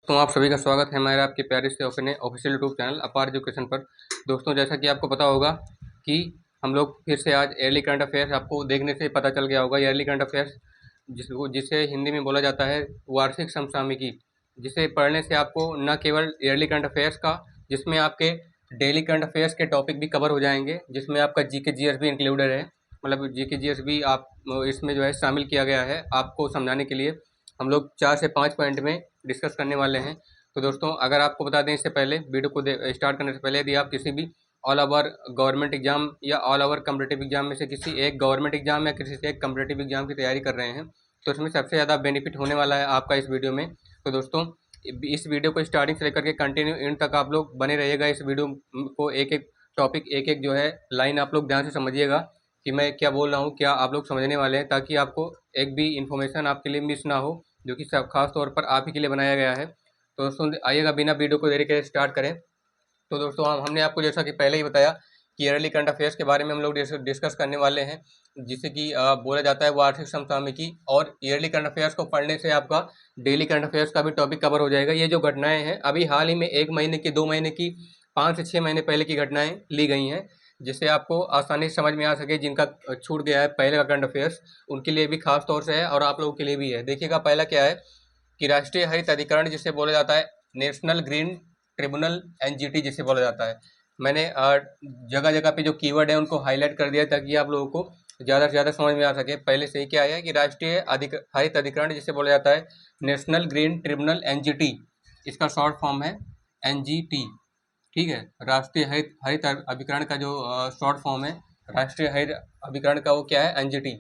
तो आप सभी का स्वागत है मेरा आपके प्यारे से अपने ऑफिशियल यूट्यूब चैनल अपार एजुकेशन पर। दोस्तों, जैसा कि आपको पता होगा कि हम लोग फिर से आज ईयरली करंट अफेयर्स, आपको देखने से पता चल गया होगा ईयरली करंट अफेयर्स जिसे हिंदी में बोला जाता है वार्षिक समसामयिकी, जिसे पढ़ने से आपको न केवल ईयरली करंट अफेयर्स का, जिसमें आपके डेली करंट अफेयर्स के टॉपिक भी कवर हो जाएंगे, जिसमें आपका जीके जीएस भी इंक्लूडेड है। मतलब जीके जीएस भी आप इसमें जो है शामिल किया गया है आपको समझाने के लिए। हम लोग 4 से 5 पॉइंट में डिस्कस करने वाले हैं। तो दोस्तों, अगर आपको बता दें इससे पहले, वीडियो को स्टार्ट करने से पहले, यदि आप किसी भी ऑल ओवर गवर्नमेंट एग्जाम या ऑल ओवर कम्पिटेटिव एग्जाम में से किसी एक गवर्नमेंट एग्जाम या किसी से एक कम्पिटेटिव एग्जाम की तैयारी कर रहे हैं, तो इसमें सबसे ज़्यादा बेनिफिट होने वाला है आपका इस वीडियो में। तो दोस्तों, इस वीडियो को स्टार्टिंग से लेकर के कंटिन्यू एंड तक आप लोग बने रहिएगा। इस वीडियो को एक एक टॉपिक, एक एक जो है लाइन आप लोग ध्यान से समझिएगा कि मैं क्या बोल रहा हूँ, क्या आप लोग समझने वाले हैं, ताकि आपको एक भी इन्फॉर्मेशन आपके लिए मिस ना हो, जो कि सब खास तौर पर आप ही के लिए बनाया गया है। तो दोस्तों, आइएगा बिना वीडियो को देरी के स्टार्ट करें। तो दोस्तों, हमने आपको जैसा कि पहले ही बताया कि ईयरली करंट अफेयर्स के बारे में हम लोग डिस्कस करने वाले हैं, जिसे कि बोला जाता है वार्षिक समसामयिकी। और ईयरली करंट अफेयर्स को पढ़ने से आपका डेली करंट अफेयर्स का भी टॉपिक कवर हो जाएगा। ये जो घटनाएं हैं अभी हाल ही में 1 महीने की, 2 महीने की, 5 से 6 महीने पहले की घटनाएं ली गई हैं, जिससे आपको आसानी से समझ में आ सके। जिनका छूट गया है पहले का करंट अफेयर्स, उनके लिए भी खास तौर से है और आप लोगों के लिए भी है। देखिएगा, पहला क्या है कि राष्ट्रीय हरित अधिकरण जिसे बोला जाता है, नेशनल ग्रीन ट्रिब्यूनल एनजीटी जिसे बोला जाता है। मैंने जगह जगह पे जो कीवर्ड है उनको हाईलाइट कर दिया ताकि आप लोगों को ज़्यादा से ज़्यादा समझ में आ सके। पहले से ही क्या है कि राष्ट्रीय हरित अधिकरण जिसे बोला जाता है नेशनल ग्रीन ट्रिब्यूनल एनजीटी, इसका शॉर्ट फॉर्म है एनजीटी। ठीक है, राष्ट्रीय हरित हरित अभिकरण का जो शॉर्ट फॉर्म है राष्ट्रीय हरित अभिकरण का, वो क्या है, एनजीटी।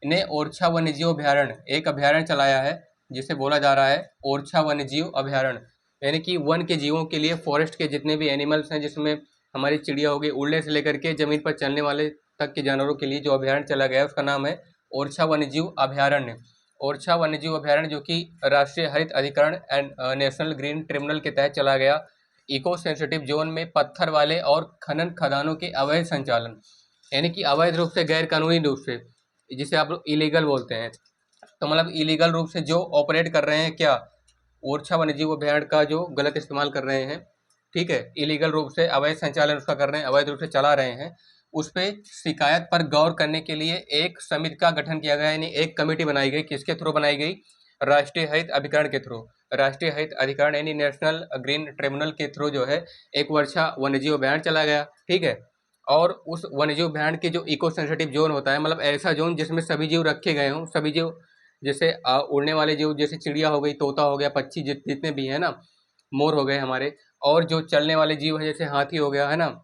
ने ओरछा वन्यजीव अभ्यारण्य, एक अभ्यारण्य चलाया है जिसे बोला जा रहा है ओरछा वन्यजीव अभ्यारण्य, यानी कि वन के जीवों के लिए, फॉरेस्ट के जितने भी एनिमल्स हैं, जिसमें हमारी चिड़िया हो गई, उड़ने से लेकर के जमीन पर चलने वाले तक के जानवरों के लिए जो अभ्यारण्य चला गया है उसका नाम है ओरछा वन्यजीव अभ्यारण्य। ओरछा वन्यजीव अभ्यारण्य जो कि राष्ट्रीय हरित अधिकरण एंड नेशनल ग्रीन ट्रिब्यूनल के तहत चला गया। इको सेंसिटिव जोन में पत्थर वाले और खनन खदानों के अवैध संचालन, यानी कि अवैध रूप से, गैर कानूनी रूप से, जिसे आप लोग इलीगल बोलते हैं, तो मतलब इलीगल रूप से जो ऑपरेट कर रहे हैं, क्या, ओरछा वन्यजीव अभ्यारण्य का जो गलत इस्तेमाल कर रहे हैं, ठीक है, इलीगल रूप से अवैध संचालन उसका कर रहे हैं, अवैध रूप से चला रहे हैं, उस पर शिकायत पर गौर करने के लिए एक समिति का गठन किया गया, यानी एक कमेटी बनाई गई। किसके थ्रू बनाई गई? राष्ट्रीय हरित अधिकरण के थ्रू। राष्ट्रीय हरित अधिकरण यानी नेशनल ग्रीन ट्रिब्यूनल के थ्रू जो है एक वर्षा वन्यजीव अभ्यारण्य चला गया। ठीक है, और उस वन्यजीव अभ्यारण्य के जो इको सेंसिटिव जोन होता है, मतलब ऐसा जोन जिसमें सभी जीव रखे गए हों, सभी जीव, जैसे उड़ने वाले जीव, जैसे चिड़िया हो गई, तोता हो गया, पक्षी जितने भी हैं ना, मोर हो गए हमारे, और जो चलने वाले जीव हैं जैसे हाथी हो गया, है ना,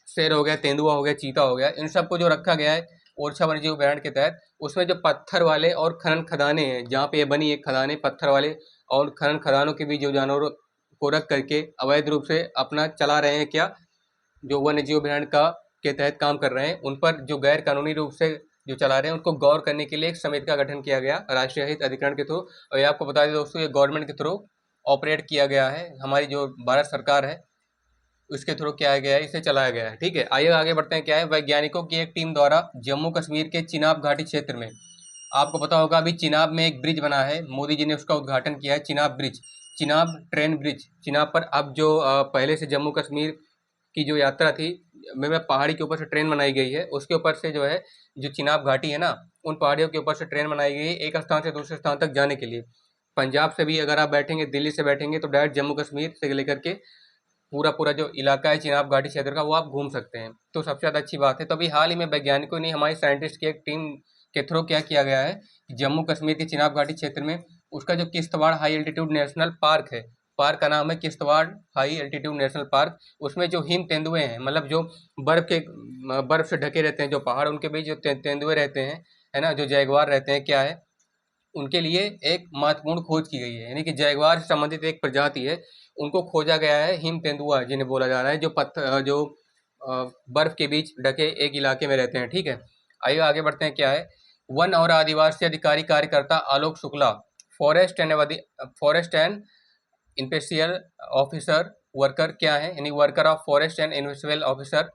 शेर हो गया, तेंदुआ हो गया, चीता हो गया, इन सबको जो रखा गया है ओरछा वन्यजीव अभ्यारण्य के तहत, उसमें जो पत्थर वाले और खनन खदानें हैं, जहाँ पे ये बनी एक खदानें, पत्थर वाले और खनन खदानों के भी जो जानवरों को रख करके अवैध रूप से अपना चला रहे हैं, क्या, जो वन्यजीव अभ्यारण्य का के तहत काम कर रहे हैं, उन पर जो गैर कानूनी रूप से जो चला रहे हैं उनको गौर करने के लिए एक समिति का गठन किया गया राष्ट्रीय हित अधिकरण के थ्रू। और ये आपको बता दें दोस्तों, ये गवर्नमेंट के थ्रू ऑपरेट किया गया है, हमारी जो भारत सरकार है उसके थ्रू किया गया है, इसे चलाया गया है। ठीक है, आइए आगे बढ़ते हैं। क्या है, वैज्ञानिकों की एक टीम द्वारा जम्मू कश्मीर के चिनाब घाटी क्षेत्र में, आपको पता होगा अभी चिनाब में एक ब्रिज बना है, मोदी जी ने उसका उद्घाटन किया है, Chenab bridge, Chenab train bridge. Chenab पर अब जो पहले से जम्मू कश्मीर की जो यात्रा थी, में पहाड़ी के ऊपर से ट्रेन बनाई गई है, उसके ऊपर से जो है, जो चिनाब घाटी है ना, उन पहाड़ियों के ऊपर से ट्रेन बनाई गई है एक स्थान से दूसरे स्थान तक जाने के लिए। पंजाब से भी अगर आप बैठेंगे, दिल्ली से बैठेंगे, तो डायरेक्ट जम्मू कश्मीर से लेकर के पूरा पूरा जो इलाका है चिनाब घाटी क्षेत्र का, वो आप घूम सकते हैं। तो सबसे ज़्यादा अच्छी बात है। तो अभी हाल ही में वैज्ञानिकों ने, हमारे साइंटिस्ट की एक टीम के थ्रू क्या किया गया है कि जम्मू कश्मीर के चिनाब घाटी क्षेत्र में उसका जो Kishtwar high altitude national park है, पार्क का नाम है Kishtwar high altitude national park, उसमें जो हिम तेंदुए हैं, मतलब जो बर्फ से ढके रहते हैं जो पहाड़, उनके बीच जो तेंदुए रहते हैं, है ना, जो जैगवार रहते हैं, क्या है, उनके लिए एक महत्वपूर्ण खोज की गई है, यानी कि जैगवार से संबंधित एक प्रजाति है, उनको खोजा गया है, हिम तेंदुआ जिन्हें बोला जा रहा है, जो बर्फ के बीच ढके एक इलाके में रहते हैं। ठीक है, आइए आगे बढ़ते हैं। क्या है, वन और आदिवासी अधिकारी कार्यकर्ता आलोक शुक्ला, फॉरेस्ट एंड इन्वेस्टियल ऑफिसर वर्कर, क्या है, यानी वर्कर ऑफ फॉरेस्ट एंड इन्वेस्टियल ऑफिसर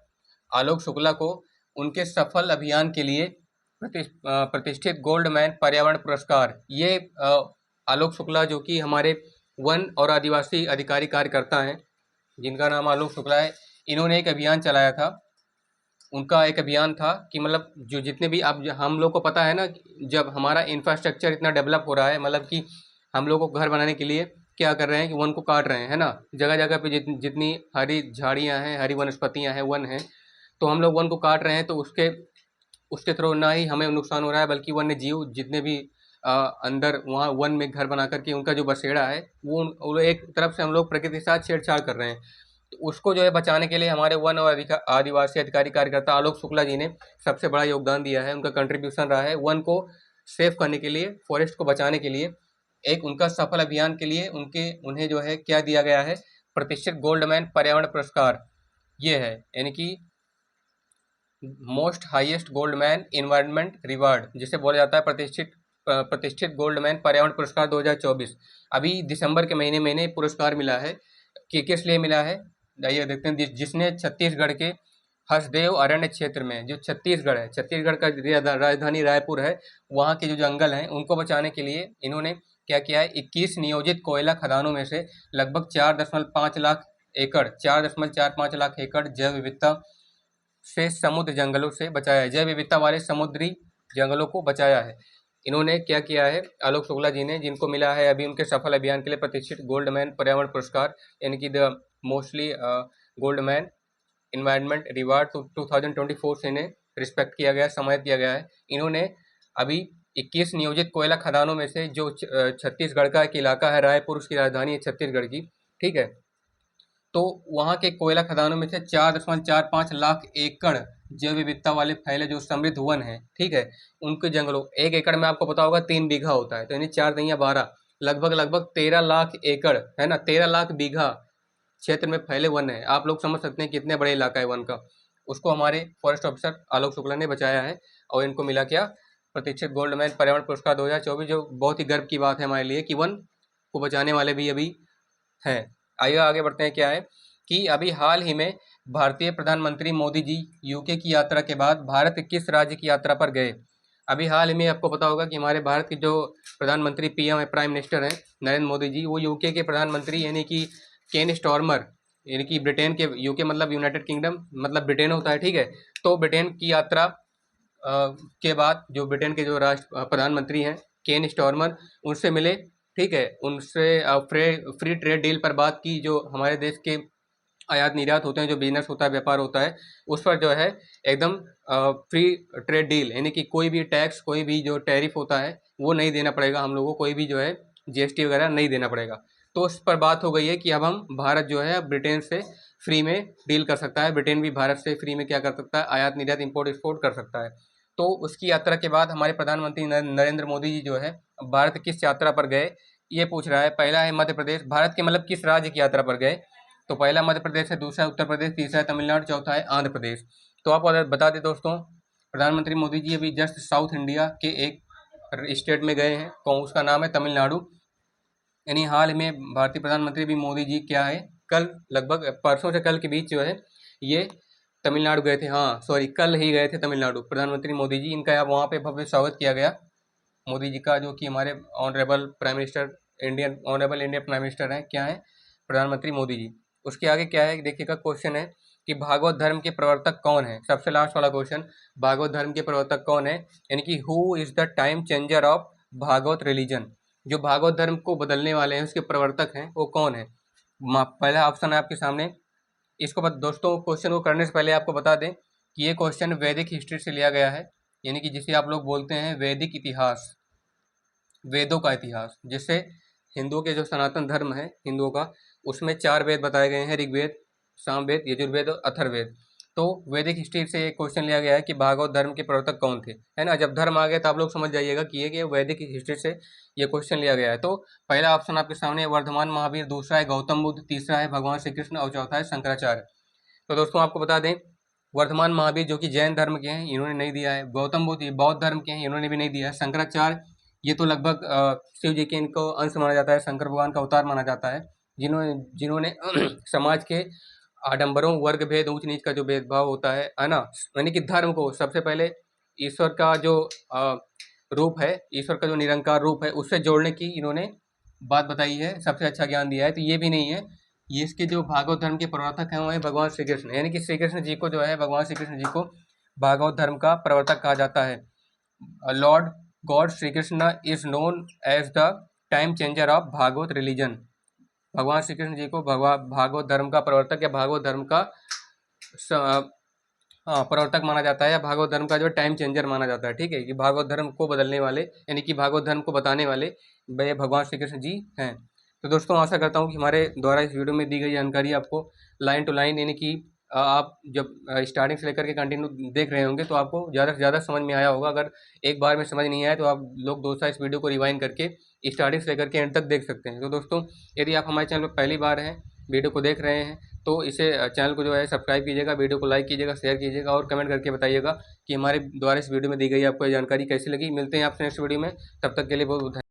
आलोक शुक्ला को उनके सफल अभियान के लिए प्रतिष्ठित गोल्ड मैन पर्यावरण पुरस्कार, ये आलोक शुक्ला जो कि हमारे वन और आदिवासी अधिकारी कार्यकर्ता हैं जिनका नाम आलोक शुक्ला है। इन्होंने एक अभियान चलाया था। उनका एक अभियान था कि मतलब जो जितने भी अब हम लोग को पता है ना, जब हमारा इंफ्रास्ट्रक्चर इतना डेवलप हो रहा है, मतलब कि हम लोग को घर बनाने के लिए क्या कर रहे हैं कि वन को काट रहे हैं, है ना। जगह जगह पे जितनी हरी झाड़ियाँ हैं, हरी वनस्पतियाँ हैं, वन हैं, तो हम लोग वन को काट रहे हैं। तो उसके उसके थ्रू ना ही हमें नुकसान हो रहा है, बल्कि वन्य जीव जितने भी अंदर वहाँ वन में घर बना करके उनका जो बसेरा है, वो एक तरफ से हम लोग प्रकृति के साथ छेड़छाड़ कर रहे हैं। तो उसको जो है बचाने के लिए हमारे वन और आदिवासी अधिकारी कार्यकर्ता आलोक शुक्ला जी ने सबसे बड़ा योगदान दिया है। उनका कंट्रीब्यूशन रहा है वन को सेव करने के लिए, फॉरेस्ट को बचाने के लिए। एक उनका सफल अभियान के लिए उन्हें जो है क्या दिया गया है, प्रतिष्ठित गोल्ड मैन पर्यावरण पुरस्कार। ये है यानी कि most highest gold man environment reward, जिसे बोला जाता है प्रतिष्ठित गोल्ड मैन पर्यावरण पुरस्कार 2024। अभी दिसंबर के महीने में इन्हें पुरस्कार मिला है। कि किस लिए मिला है, आइए देखते हैं। जिसने छत्तीसगढ़ के हसदेव अरण्य क्षेत्र में, जो छत्तीसगढ़ है, छत्तीसगढ़ का राजधानी रायपुर है, वहाँ के जो जंगल हैं उनको बचाने के लिए इन्होंने क्या किया है, 21 नियोजित कोयला खदानों में से लगभग 4.5 लाख एकड़ 4.45 लाख एकड़ जैव विविधता से समुद्र जंगलों से बचाया है, जैव विविधता वाले समुद्री जंगलों को बचाया है। इन्होंने क्या किया है आलोक शुक्ला जी ने, जिनको मिला है अभी उनके सफल अभियान के लिए प्रतिष्ठित गोल्ड मैन पर्यावरण पुरस्कार, यानी कि the mostly gold man environment reward 2024 से इन्हें रिस्पेक्ट किया गया, सम्मानित किया गया है। इन्होंने अभी 21 नियोजित कोयला खदानों में से, जो छत्तीसगढ़ का एक इलाका है रायपुर, उसकी राजधानी है छत्तीसगढ़ की, ठीक है, तो वहाँ के कोयला खदानों में से 4.45 लाख एकड़ जैव विविधता वाले फैले जो समृद्ध वन है, ठीक है, उनके जंगलों, 1 एकड़ में आपको पता होगा 3 बीघा होता है, तो यानी 4 दूनी 12, लगभग 13 लाख एकड़, है ना, 13 लाख बीघा क्षेत्र में फैले वन है। आप लोग समझ सकते हैं कितने बड़े इलाका है वन का। उसको हमारे फॉरेस्ट ऑफिसर आलोक शुक्ला ने बचाया है और इनको मिला क्या, प्रतिष्ठित गोल्ड मैन पर्यावरण पुरस्कार 2024, जो बहुत ही गर्व की बात है हमारे लिए कि वन को बचाने वाले भी अभी हैं। आइए आगे बढ़ते हैं। क्या है कि अभी हाल ही में भारतीय प्रधानमंत्री मोदी जी यूके की यात्रा के बाद भारत किस राज्य की यात्रा पर गए। अभी हाल ही में आपको पता होगा कि हमारे भारत के जो प्रधानमंत्री पीएम है, प्राइम मिनिस्टर हैं नरेंद्र मोदी जी, वो यूके के प्रधानमंत्री यानी कि केन स्टॉर्मर, यानी कि ब्रिटेन के, यूके मतलब यूनाइटेड किंगडम मतलब ब्रिटेन होता है, ठीक है, तो ब्रिटेन की यात्रा के बाद जो ब्रिटेन के जो राष्ट्र प्रधानमंत्री हैं केन स्टॉर्मर, उनसे मिले, ठीक है, उनसे फ्री ट्रेड डील पर बात की। जो हमारे देश के आयात निर्यात होते हैं, जो बिजनेस होता है, व्यापार होता है, उस पर जो है एकदम फ्री ट्रेड डील, यानी कि कोई भी टैक्स, कोई भी जो टैरिफ होता है वो नहीं देना पड़ेगा हम लोगों को, कोई भी जो है जीएसटी वगैरह नहीं देना पड़ेगा। तो उस पर बात हो गई है कि अब हम भारत जो है ब्रिटेन से फ्री में डील कर सकता है, ब्रिटेन भी भारत से फ्री में क्या कर सकता है, आयात निर्यात इम्पोर्ट एक्सपोर्ट कर सकता है। तो उसकी यात्रा के बाद हमारे प्रधानमंत्री नरेंद्र मोदी जी जो है भारत किस यात्रा पर गए, ये पूछ रहा है। पहला है मध्य प्रदेश, भारत के मतलब किस राज्य की यात्रा पर गए, तो पहला मध्य प्रदेश है, दूसरा उत्तर प्रदेश, तीसरा है तमिलनाडु, चौथा है आंध्र प्रदेश। तो आपको अगर बता दें दोस्तों, प्रधानमंत्री मोदी जी अभी जस्ट साउथ इंडिया के एक स्टेट में गए हैं, कौन, उसका नाम है तमिलनाडु। यानी हाल में भारतीय प्रधानमंत्री भी मोदी जी क्या है, कल लगभग परसों से कल के बीच जो है ये तमिलनाडु गए थे। हाँ सॉरी, कल ही गए थे तमिलनाडु प्रधानमंत्री मोदी जी। इनका अब वहाँ पे भव्य स्वागत किया गया मोदी जी का, जो कि हमारे honourable prime minister, honourable Indian prime minister हैं, क्या है, प्रधानमंत्री मोदी जी। उसके आगे क्या है देखिएगा, क्वेश्चन है कि भागवत धर्म के प्रवर्तक कौन है, सबसे लास्ट वाला क्वेश्चन, भागवत धर्म के प्रवर्तक कौन है, यानी कि who is the time changer of Bhagwat religion, जो भागवत धर्म को बदलने वाले हैं उसके प्रवर्तक हैं वो कौन है। पहला ऑप्शन है आपके सामने। इसको दोस्तों क्वेश्चन को करने से पहले आपको बता दें कि ये क्वेश्चन वैदिक हिस्ट्री से लिया गया है, यानी कि जिसे आप लोग बोलते हैं वैदिक इतिहास, वेदों का इतिहास, जिससे हिंदुओं के जो सनातन धर्म है हिंदुओं का, उसमें 4 वेद बताए गए हैं, ऋग्वेद, सामवेद, यजुर्वेद और अथर्ववेद। तो वैदिक हिस्ट्री से एक क्वेश्चन लिया गया है कि भागवत धर्म के प्रवर्तक कौन थे, है ना। जब धर्म आ गया तो आप लोग समझ जाइएगा कि ये वैदिक हिस्ट्री से ये क्वेश्चन लिया गया है। तो पहला ऑप्शन आपके सामने वर्धमान महावीर, दूसरा है गौतम बुद्ध, तीसरा है भगवान श्री कृष्ण और चौथा है शंकराचार्य। तो दोस्तों आपको बता दें, वर्धमान महावीर जो कि जैन धर्म के हैं, इन्होंने नहीं दिया है। गौतम बुद्ध बौद्ध धर्म के हैं, इन्होंने भी नहीं दिया है। शंकराचार्य ये तो लगभग शिव जी के इनको अंश माना जाता है, शंकर भगवान का अवतार माना जाता है, जिन्होंने जिन्होंने समाज के आडंबरों, वर्ग भेद, ऊंच नीच का जो भेदभाव होता है ना, यानी कि धर्म को सबसे पहले ईश्वर का जो रूप है, ईश्वर का जो निरंकार रूप है, उससे जोड़ने की इन्होंने बात बताई है, सबसे अच्छा ज्ञान दिया है, तो ये भी नहीं है। ये इसके जो भागवत धर्म के प्रवर्तक हैं वो है भगवान श्री कृष्ण, यानी कि श्री कृष्ण जी को जो है, भगवान श्री कृष्ण जी को भागवत धर्म का प्रवर्तक कहा जाता है। Lord god Shri Krishna is known as the time changer of Bhagwat religion. भगवान श्री कृष्ण जी को भागवत धर्म का प्रवर्तक या भागवत धर्म का प्रवर्तक माना जाता है, या भागवत धर्म का जो टाइम चेंजर माना जाता है। ठीक है, कि भागवत धर्म को बदलने वाले, यानी कि भागवत धर्म को बताने वाले वे भगवान श्री कृष्ण जी हैं। तो दोस्तों आशा करता हूँ कि हमारे द्वारा इस वीडियो में दी गई जानकारी आपको लाइन टू लाइन, यानी कि आप जब स्टार्टिंग से लेकर के कंटिन्यू देख रहे होंगे तो आपको ज़्यादा से ज़्यादा समझ में आया होगा। अगर एक बार में समझ नहीं आया तो आप लोग दोस्तों इस वीडियो को रिवाइंड करके स्टार्टिंग से लेकर के एंड तक देख सकते हैं। तो दोस्तों यदि आप हमारे चैनल पर पहली बार हैं, वीडियो को देख रहे हैं, तो इसे चैनल को जो है सब्सक्राइब कीजिएगा, वीडियो को लाइक कीजिएगा, शेयर कीजिएगा और कमेंट करके बताइएगा कि हमारे द्वारा इस वीडियो में दी गई आपको ये जानकारी कैसी लगी। मिलते हैं आपसे नेक्स्ट वीडियो में, तब तक के लिए बहुत बहुत